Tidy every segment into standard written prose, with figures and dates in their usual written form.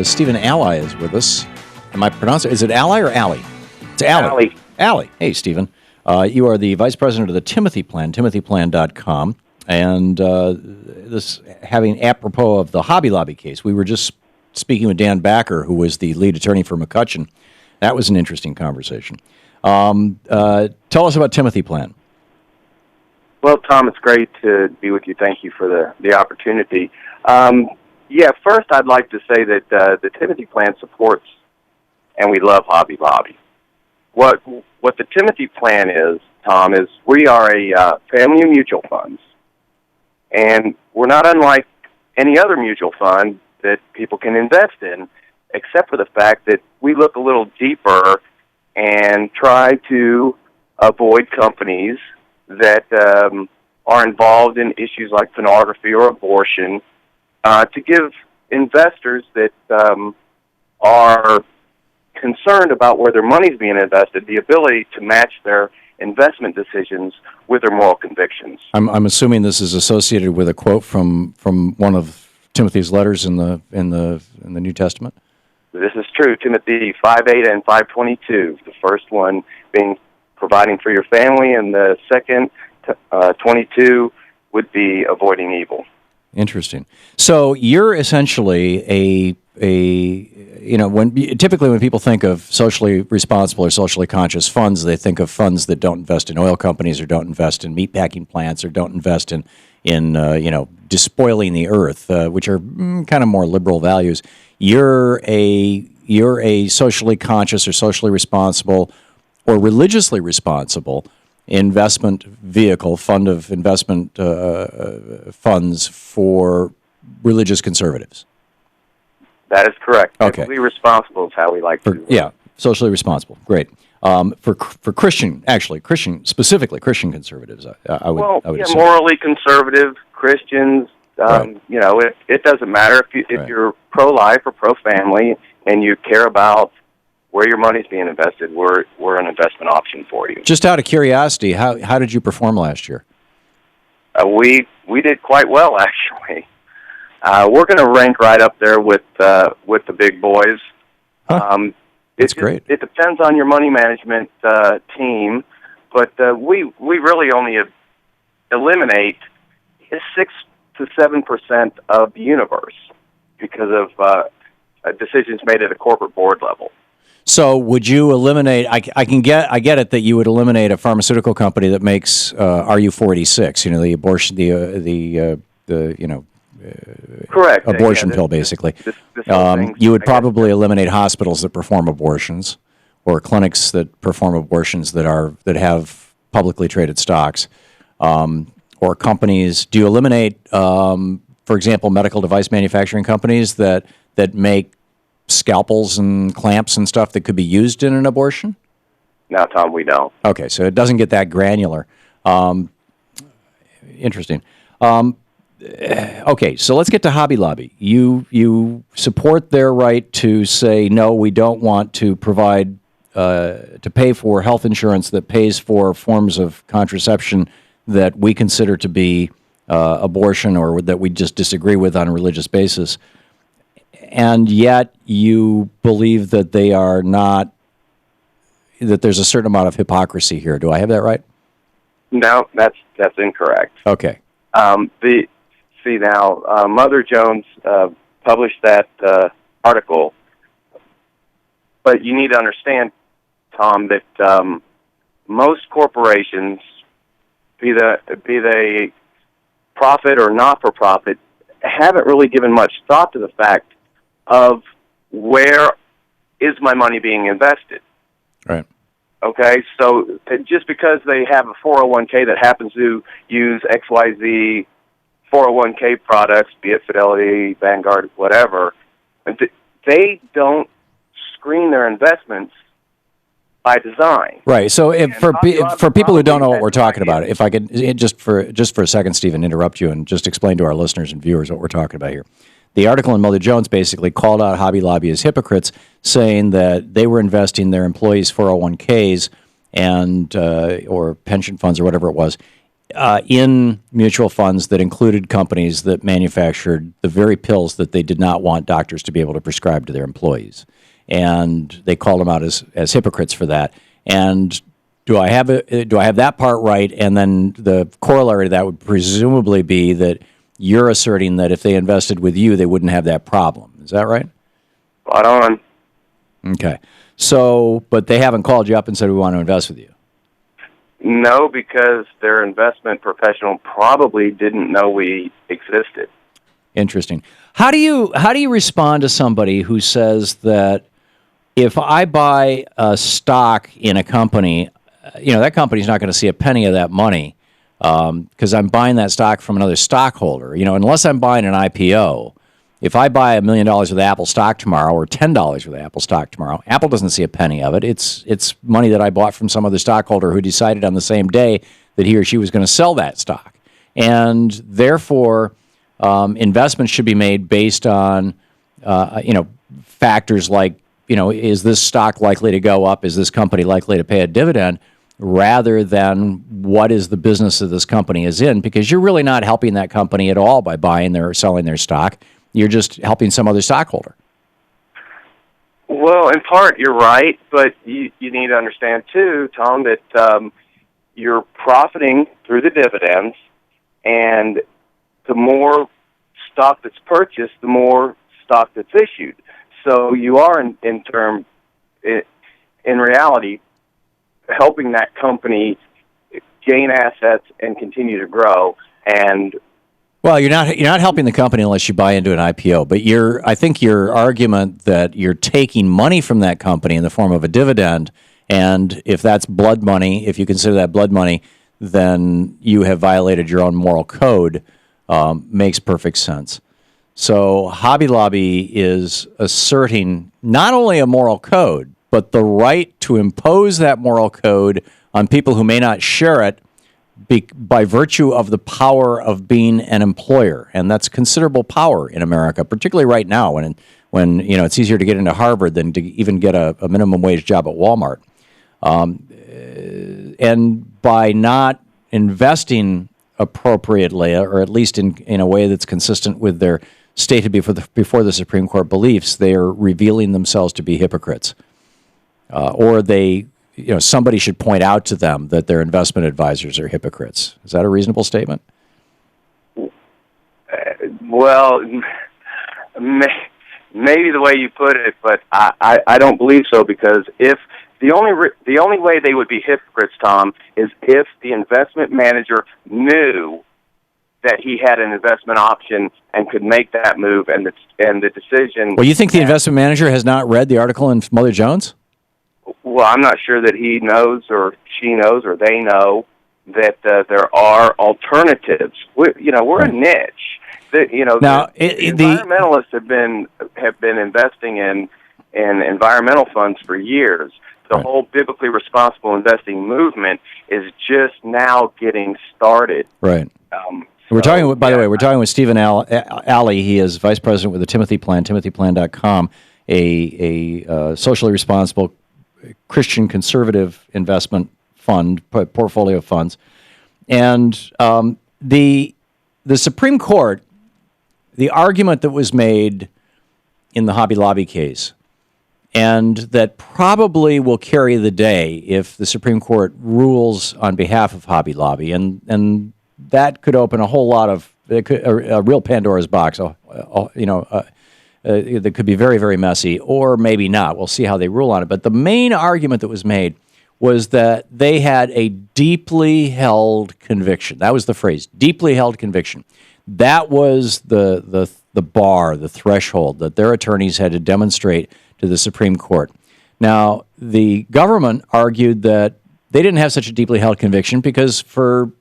Stephen Ally is with us. Am I pronouncing it? Is it Ally or Alley? It's Alley. Alley. Alley. Hey, Stephen. You are the vice president of the Timothy Plan, timothyplan.com. And this having apropos of the Hobby Lobby case, we were just speaking with Dan Backer, who was the lead attorney for McCutcheon. That was an interesting conversation. Tell us about Timothy Plan. Well, Tom, it's great to be with you. Thank you for the opportunity. First I'd like to say that the Timothy Plan supports, and we love Hobby Lobby. What the Timothy Plan is, Tom, is we are a family of mutual funds, and we're not unlike any other mutual fund that people can invest in, except for the fact that we look a little deeper and try to avoid companies that are involved in issues like pornography or abortion, to give investors that are concerned about where their money's being invested the ability to match their investment decisions with their moral convictions. I'm assuming this is associated with a quote from one of Timothy's letters in the New Testament. This is true. Timothy 5:8 and 5:22. The first one being providing for your family, and the second 22 would be avoiding evil. Interesting. So you're essentially typically when people think of socially responsible or socially conscious funds, they think of funds that don't invest in oil companies or don't invest in meatpacking plants or don't invest in despoiling the earth, which are kind of more liberal values. You're a socially conscious or socially responsible or religiously responsible investment vehicle, fund of investment funds for religious conservatives. That is correct. Okay. Socially responsible is how we like to. Yeah, socially responsible. Great. For Christian conservatives, I would assume. Morally conservative Christians. Right. It doesn't matter if you're pro-life or pro-family and you care about where your money's being invested. We're an investment option for you. Just out of curiosity, how did you perform last year? We did quite well, actually. We're going to rank right up there with the big boys. Huh. That's great. It depends on your money management team, but we really only eliminate 6 to 7% of the universe because of decisions made at a corporate board level. So would you eliminate? I get it that you would eliminate a pharmaceutical company that makes RU486, the abortion, correct abortion pill, basically. This you would probably eliminate hospitals that perform abortions, or clinics that perform abortions that have publicly traded stocks, or companies. Do you eliminate, for example, medical device manufacturing companies that make scalpels and clamps and stuff that could be used in an abortion? No, Tom, we don't. Okay, so it doesn't get that granular. Interesting. Okay, so let's get to Hobby Lobby. You support their right to say, no, we don't want to provide, to pay for health insurance that pays for forms of contraception that we consider to be abortion or that we just disagree with on a religious basis. And yet you believe that they are not, that there's a certain amount of hypocrisy here. Do I have that right? No, that's incorrect. Okay. Mother Jones published that article, but you need to understand, Tom, that most corporations, be they profit or not-for-profit, haven't really given much thought to the fact of where is my money being invested. Right. Okay, so just because they have a 401k that happens to use XYZ 401k products, be it Fidelity, Vanguard, whatever, they don't screen their investments by design. Right. So for people who don't know what we're talking about, if I could just for a second, Stephen, interrupt you and just explain to our listeners and viewers what we're talking about here. The article in Mother Jones basically called out Hobby Lobby as hypocrites, saying that they were investing their employees' 401ks and or pension funds or whatever it was in mutual funds that included companies that manufactured the very pills that they did not want doctors to be able to prescribe to their employees. And they called them out as hypocrites for that. And do I have that part right? And then the corollary to that would presumably be that you're asserting that if they invested with you, they wouldn't have that problem. Is that right? Spot on. Okay. So, but they haven't called you up and said, we want to invest with you. No, because their investment professional probably didn't know we existed. Interesting. How do you respond to somebody who says that if I buy a stock in a company, that company's not going to see a penny of that money because I'm buying that stock from another stockholder. Unless I'm buying an IPO, if I buy $1 million worth of Apple stock tomorrow or $10 worth of Apple stock tomorrow, Apple doesn't see a penny of it. It's money that I bought from some other stockholder who decided on the same day that he or she was going to sell that stock. And therefore, investments should be made based on, factors like, is this stock likely to go up? Is this company likely to pay a dividend? Rather than what is the business that this company is in, because you're really not helping that company at all by buying or selling their stock. You're just helping some other stockholder. Well, in part, you're right, but you need to understand, too, Tom, that you're profiting through the dividends, and the more stock that's purchased, the more stock that's issued. So you are, in reality, helping that company gain assets and continue to grow. And well, you're not helping the company unless you buy into an IPO. But I think your argument that you're taking money from that company in the form of a dividend, and if that's blood money, if you consider that blood money, then you have violated your own moral code. Makes perfect sense. So Hobby Lobby is asserting not only a moral code, but the right to impose that moral code on people who may not share it by virtue of the power of being an employer. And that's considerable power in America, particularly right now when it's easier to get into Harvard than to even get a minimum wage job at Walmart. And by not investing appropriately, or at least in a way that's consistent with their stated before the Supreme Court beliefs, they are revealing themselves to be hypocrites. Or somebody should point out to them that their investment advisors are hypocrites. Is that a reasonable statement? Well, maybe the way you put it, but I don't believe so, because if the only way they would be hypocrites, Tom, is if the investment manager knew that he had an investment option and could make that move, and the decision. Well, you think the investment manager has not read the article in Mother Jones? Well, I'm not sure that he knows or she knows or they know that there are alternatives. We're a niche. Now, environmentalists have been investing in environmental funds for years. The whole biblically responsible investing movement is just now getting started. Right. We're talking. By the way, we're talking with Stephen Alley. He is vice president with the Timothy Plan, timothyplan.com, a socially responsible Christian conservative investment fund, portfolio of funds. And the Supreme Court, the argument that was made in the Hobby Lobby case, and that probably will carry the day if the Supreme Court rules on behalf of Hobby Lobby, and that could open a whole lot of a real Pandora's box. That could be very, very messy, or maybe not. We'll see how they rule on it. But the main argument that was made was that they had a deeply held conviction. That was the phrase, deeply held conviction. That was the bar, the threshold that their attorneys had to demonstrate to the Supreme Court. Now, the government argued that they didn't have such a deeply held conviction because for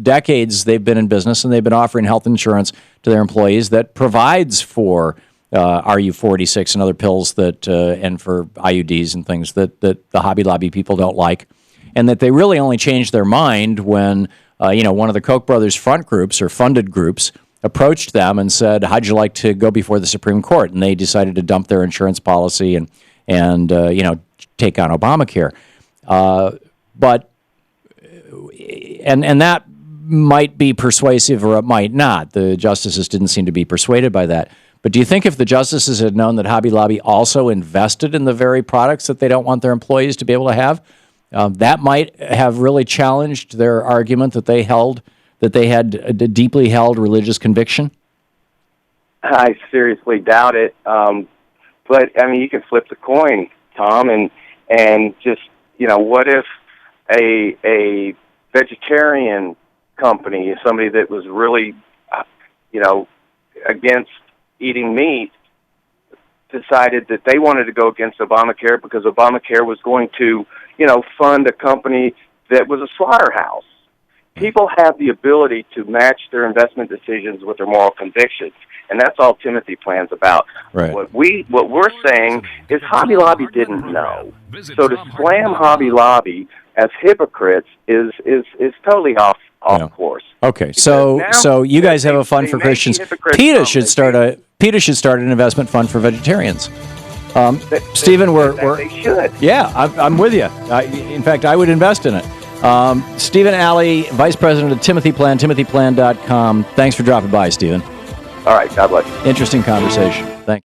decades they've been in business and they've been offering health insurance to their employees that provides for RU-46 and other pills that and for IUDs and things that the Hobby Lobby people don't like, and that they really only changed their mind when one of the Koch brothers front groups or funded groups approached them and said, "How'd you like to go before the Supreme Court?" And they decided to dump their insurance policy and take on Obamacare. But that might be persuasive or it might not. The justices didn't seem to be persuaded by that. But do you think if the justices had known that Hobby Lobby also invested in the very products that they don't want their employees to be able to have, that might have really challenged their argument that they had a deeply held religious conviction? I seriously doubt it. But I mean, you can flip the coin, Tom, and just, what if a vegetarian company, somebody that was really, against eating meat, decided that they wanted to go against Obamacare because Obamacare was going to, fund a company that was a slaughterhouse. People have the ability to match their investment decisions with their moral convictions, and that's all Timothy Plan's about. Right. What we're saying is Hobby Lobby didn't know. So to slam Hobby Lobby as hypocrites is totally off course. Okay, so you guys have a fund for Christians. PETA should start an investment fund for vegetarians. Stephen, they should. Yeah, I'm with you. In fact, I would invest in it. Stephen Alley, Vice President of Timothy Plan, timothyplan.com. Thanks for dropping by, Stephen. All right, God bless you. Interesting conversation. Thanks.